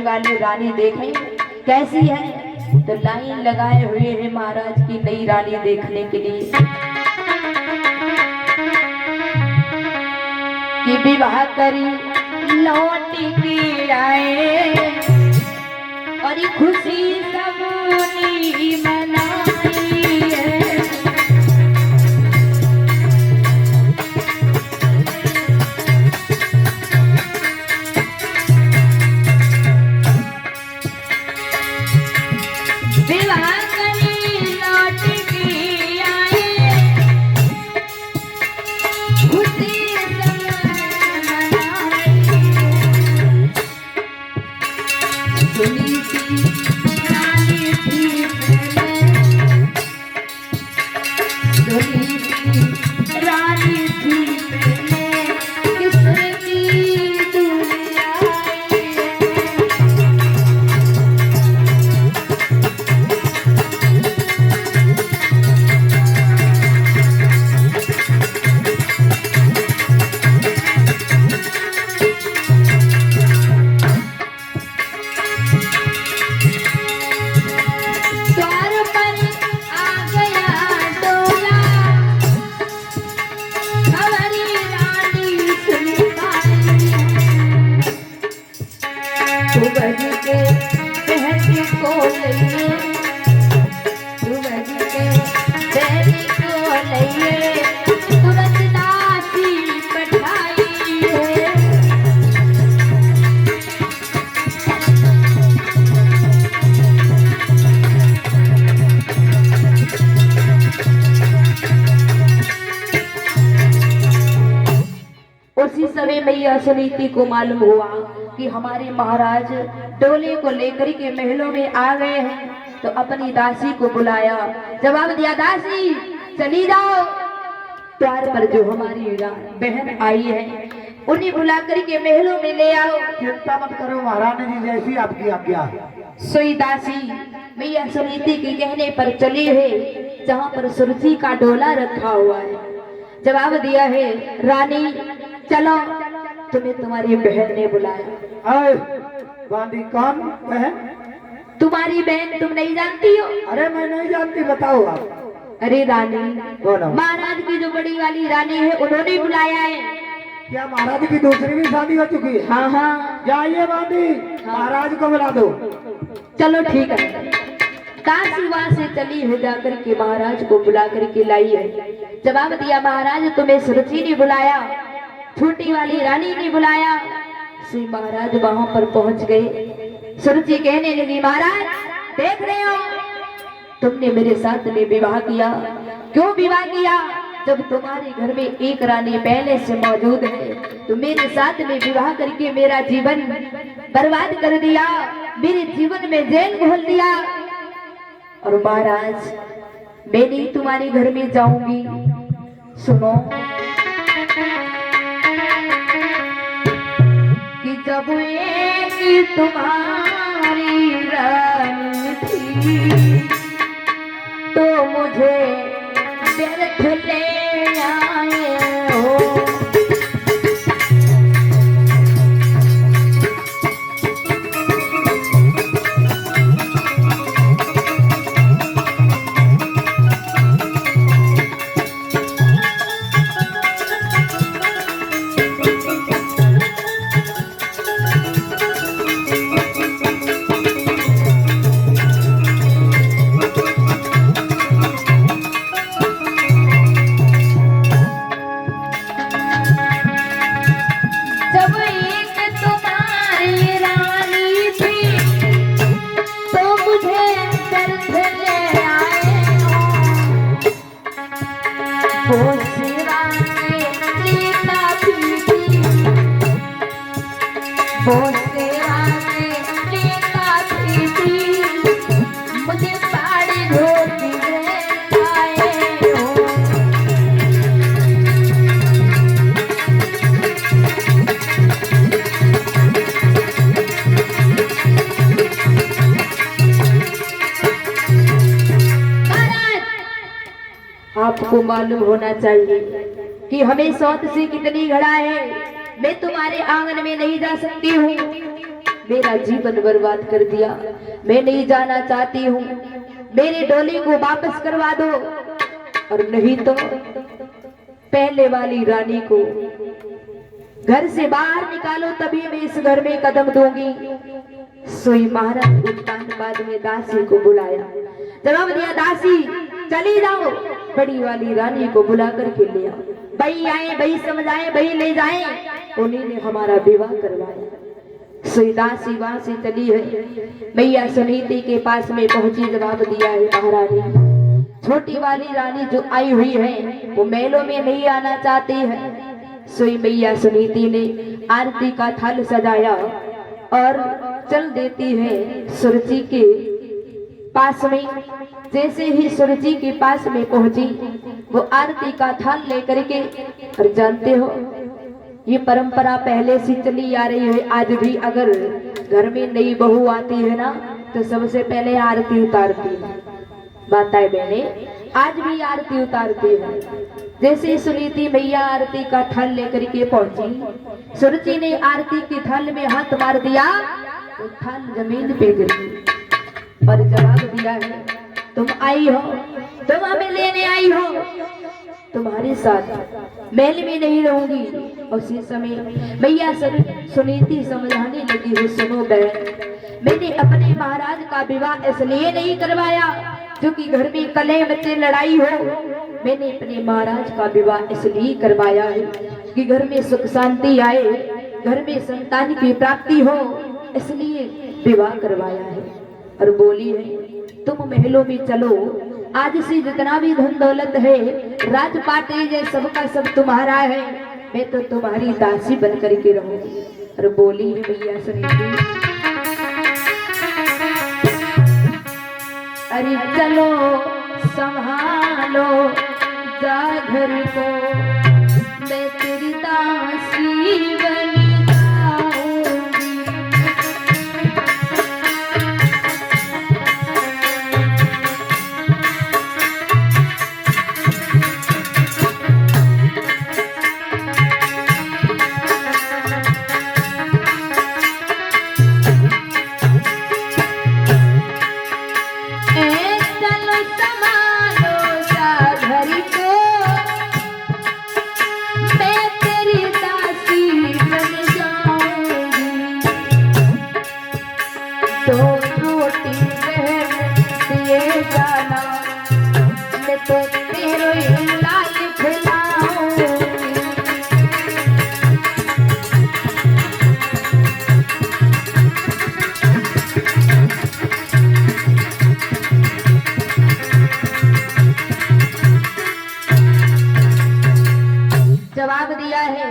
छोटी वाली रानी देखें कैसी है। तो लाइन लगाए हुए हैं महाराज की नई रानी देखने के लिए कि विवाह करी लौट के आए और खुशी सबनी मनाई है। उसी समय मैया सुनीति को मालूम हुआ कि हमारे महाराज डोले को लेकर के महलों में आ गए हैं। तो अपनी दासी को बुलाया, जवाब दिया दासी चली जाओ द्वार पर जो हमारी बहन आई है उन्हें बुला करके महलों में ले आओ। चिंता मत करो महारानी जी, जैसी आपकी आज्ञा। सोई दासी मैया सुनीति के कहने पर चली है जहाँ पर सुरती का डोला रखा हुआ है। जवाब दिया है रानी चलो तुम्हें तुम्हारी बहन ने बुलाया। बांधी कौन बहन? तुम्हारी बहन तुम नहीं जानती हो? अरे मैं नहीं जानती, बताओ आप। अरे रानी बोलो। महाराज की जो बड़ी वाली रानी है उन्होंने बुलाया है। क्या महाराज की दूसरी भी शादी हो चुकी है? हाँ हाँ जाइए बांधी, महाराज को बुला दो। चलो ठीक है। दासी वहां से चली है जाकर के महाराज को बुला करके लाई है। जवाब दिया महाराज तुम्हें सुरती ने बुलाया, छोटी वाली रानी ने बुलाया। श्री महाराज वहां पर पहुंच गए। सुरती कहने लगी महाराज देख रहे हो तुमने मेरे साथ में विवाह किया, क्यों विवाह किया? जब तुम्हारे घर में एक रानी पहले से मौजूद है तो मेरे साथ में विवाह करके मेरा जीवन बर्बाद कर दिया, मेरे जीवन में जेल घोल दिया। और महाराज मैं नहीं तुम्हारे घर में जाऊंगी। सुनो कि जब एक तुम्हारी रानी थी तो मुझे व्यर्थ ले आए हो। आपको मालूम होना चाहिए कि हमें सौत से कितनी घड़ा है। मैं तुम्हारे आंगन में नहीं जा सकती हूँ। मेरा जीवन बर्बाद कर दिया। मैं नहीं जाना चाहती हूँ, मेरे डोली को वापस करवा दो, और नहीं तो पहले वाली रानी को घर से बाहर निकालो, तभी मैं इस घर में कदम दूंगी। सोई महाराज उत्तान बाद में दासी को बुलाया, जवाब दिया, दासी चली जाओ, बड़ी वाली रानी को बुला करके ले आओ। भाई आए, भाई समझाए, भाई ले जाए, उन्हीं ने हमारा विवाह करवाया। सोई दासी वहां से चली है, मैया सुनीति के पास में पहुंची, जवाब दिया है, महारानी छोटी वाली रानी जो आई हुई है वो मेलों में नहीं आना चाहती है। सोई मैया सुनीति ने आरती का थाल सजाया और चल देती है सुरुचि के पास में। जैसे ही सुरुचि के पास में पहुंची, वो आरती का थाल लेकर के, और जानते हो ये परंपरा पहले से चली आ रही है। आज भी अगर घर में नई बहू आती है ना, तो सबसे पहले आरती उतारती है। माताएं बहने आज भी आरती उतारती है। जैसे सुनीति मैया आरती का थाल लेकर के पहुंची, सुरुचि ने आरती के थाल में हाथ मार दिया, तो थाल जमीन पे गिर गई और जवाब दिया है, तुम आई हो, तुम हमें लेने आई हो, तुम्हारे साथ महल में नहीं रहूंगी। उसी समय मैया सुनीति समझाने लगी है, सुनो बहन, मैंने अपने महाराज का विवाह इसलिए नहीं करवाया क्योंकि घर में कलह मचे, लड़ाई हो। मैंने अपने महाराज का विवाह इसलिए करवाया है कि घर में सुख शांति आए, घर में संतान की प्राप्ति हो, इसलिए विवाह करवाया है। और बोली है, तुम महलों में चलो, आज से जितना भी धन दौलत है, राजपाट ये सबका सब तुम्हारा है, मैं तो तुम्हारी दासी बन करके रहूंगी। और बोली है मैया सुनीति, अरे चलो संभालो जा घर को, मैं तेरी दासी बन जाऊंगी। जवाब दिया है,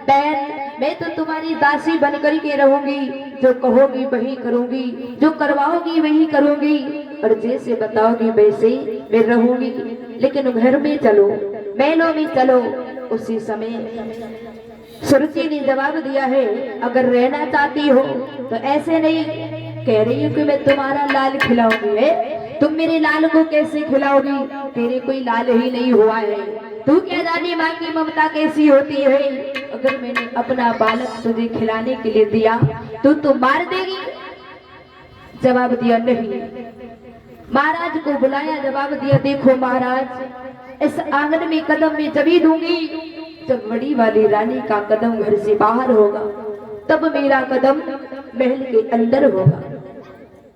बहन मैं तो तुम्हारी दासी बनकर के रहूंगी, जो कहोगी वही करूंगी, जो करवाओगी वही करूंगी, और जैसे बताओगी वैसे मैं रहूंगी। लेकिन घर में चलो, महलों में चलो। उसी समय सुरुचि ने जवाब दिया है, अगर रहना चाहती हो तो ऐसे नहीं कह रही हूँ कि मैं तुम्हारा लाल खिलाऊंगी है, तुम मेरे लाल को कैसे खिलाओगी, तेरे कोई लाल ही नहीं हुआ है, तू क्या जाने माँ की ममता कैसी होती है। अगर मैंने अपना बालक तुझे खिलाने के लिए दिया तो मार देगी। जवाब दिया नहीं। महाराज को बुलाया, जवाब दिया, देखो महाराज, इस आंगन में कदम में जभी दूंगी जब बड़ी वाली रानी का कदम घर से बाहर होगा, तब मेरा कदम महल के अंदर होगा।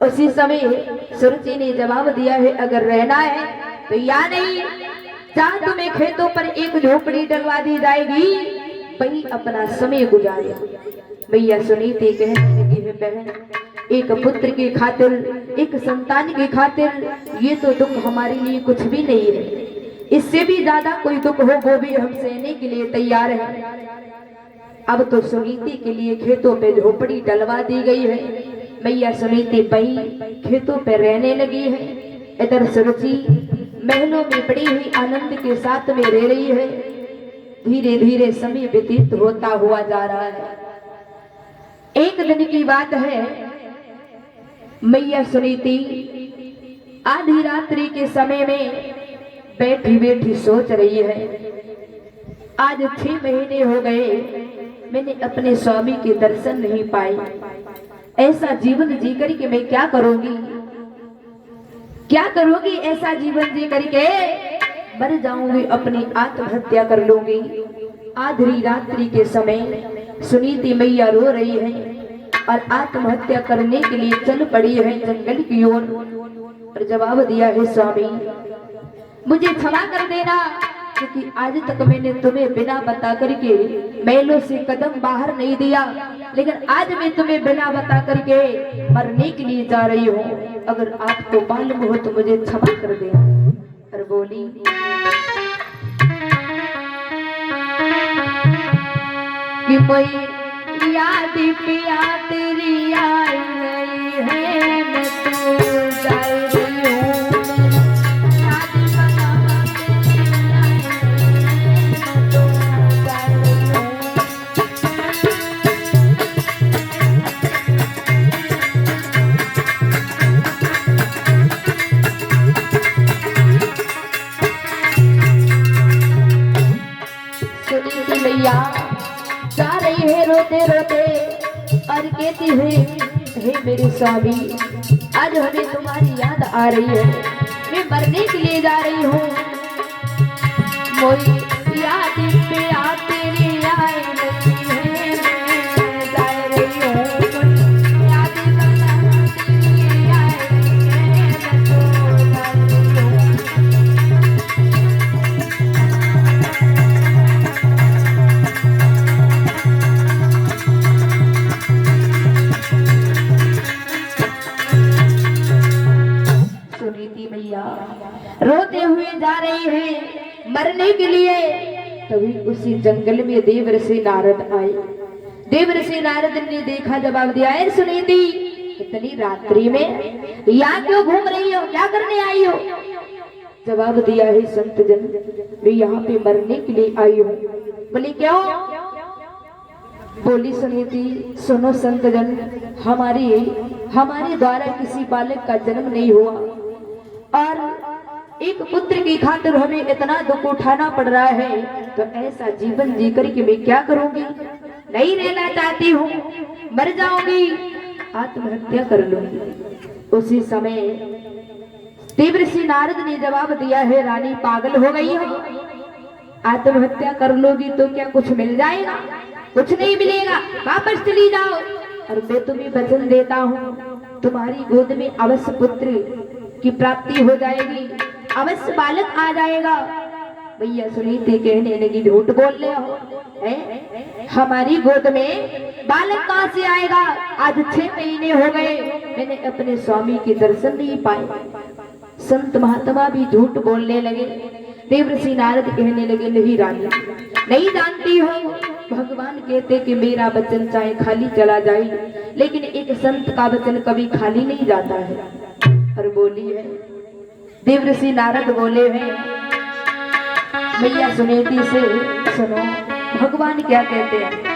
उसी समय सुरुचि ने जवाब दिया है, अगर रहना है तो या नहीं, जहाँ तुम्हें खेतों पर एक झोपड़ी डलवा दी जाएगी, वही अपना समय गुजारे। मैया सुनीति कहने लगी है, बहन एक पुत्र की खातिर, एक संतान की खातिर ये तो दुख हमारे लिए कुछ भी नहीं है, इससे भी ज्यादा कोई दुख हो वो भी हम सहने के लिए तैयार है। अब तो सुनीति के लिए खेतों पे झोपड़ी डलवा दी गई है। मैया सुनीति वही खेतों पे रहने लगी है। इधर सुरुचि महलों में बड़ी ही आनंद के साथ में रह रही है। धीरे धीरे समय व्यतीत होता हुआ जा रहा है। एक दिन की बात है, मैया सुनीति आधी रात्रि के समय में बैठी बैठी सोच रही है, आज 6 महीने हो गए मैंने अपने स्वामी के दर्शन नहीं पाए। ऐसा जीवन जी करके मैं क्या करूंगी, क्या करूंगी ऐसा जीवन जी करके, मर जाऊंगी, अपनी आत्महत्या कर लूंगी। आधी रात्रि के समय सुनीति मैया रो रही है और आत्महत्या करने के लिए चल पड़ी है जंगल की ओर। और जवाब दिया है स्वामी मुझे क्षमा कर देना, क्योंकि आज तक मैंने तुम्हें बिना बता करके महलों से कदम बाहर नहीं दिया, लेकिन आज मैं तुम्हें बिना बता करके मरने के लिए जा रही हूँ। अगर आपको मालूम हो तो मुझे क्षमा कर देना। और बोली कि कोई याद पिया तेरी आई नहीं है, मैं तो जा रही हूँ, याद बना तेरी आई नहीं है, मैं तो जा रही हूँ। सुनीति मैया जा रही है रोते रोते और कहती है हे मेरे स्वामी, आज हमें तुम्हारी याद आ रही है, मैं मरने के लिए जा रही हूँ। मोई याद पे आ तेरी आई नहीं है, मैं जा रही हूँ, कोई याद बना तेरी आई नहीं है, मैं तो जा रही हूँ। सुनीति मैया रोते हुए जा रही है मरने के लिए। तभी उसी जंगल में देवर्षि नारद आए। देवर्षि नारद ने देखा, जवाब दिया है सुनीति इतनी रात्रि में यहाँ क्यों घूम रही हो, क्या करने आई हो? जवाब दिया है संत जन मैं यहाँ पे मरने के लिए आई हूँ। बोली क्यों? बोली सुनीति सुनो संत जन, हमारे द्वारा किसी बालक का जन्म नहीं हुआ और एक पुत्र की खातिर हमें इतना दुख उठाना पड़ रहा है, तो ऐसा जीवन जीकर के मैं क्या करूंगी, नहीं रहना चाहती हूँ, मर जाऊंगी, आत्महत्या कर लूंगी। उसी समय देवर्षि नारद ने जवाब दिया है रानी पागल हो गई हो, आत्महत्या कर लोगी तो क्या कुछ मिल जाएगा? कुछ नहीं मिलेगा, वापस चली जाओ और मैं तुम्हें वचन देता हूँ तुम्हारी गोद में अवश्य पुत्र की प्राप्ति हो जाएगी, अवश्य बालक आ जाएगा। भैया सुनीति कहने लगी झूठ बोल रहे हो, हमारी गोद में बालक कहाँ से आएगा? आज 6 महीने हो गए मैंने अपने स्वामी के दर्शन नहीं पाए। संत महात्मा भी झूठ बोलने लगे। देवर्षि नारद कहने लगे नहीं रानी, नहीं जानती हो, भगवान कहते कि मेरा वचन चाहे खाली चला जाए, लेकिन एक संत का वचन कभी खाली नहीं जाता है। और बोली है देवर्षि नारद बोले हैं मैया सुनीति से सुनो भगवान क्या कहते हैं।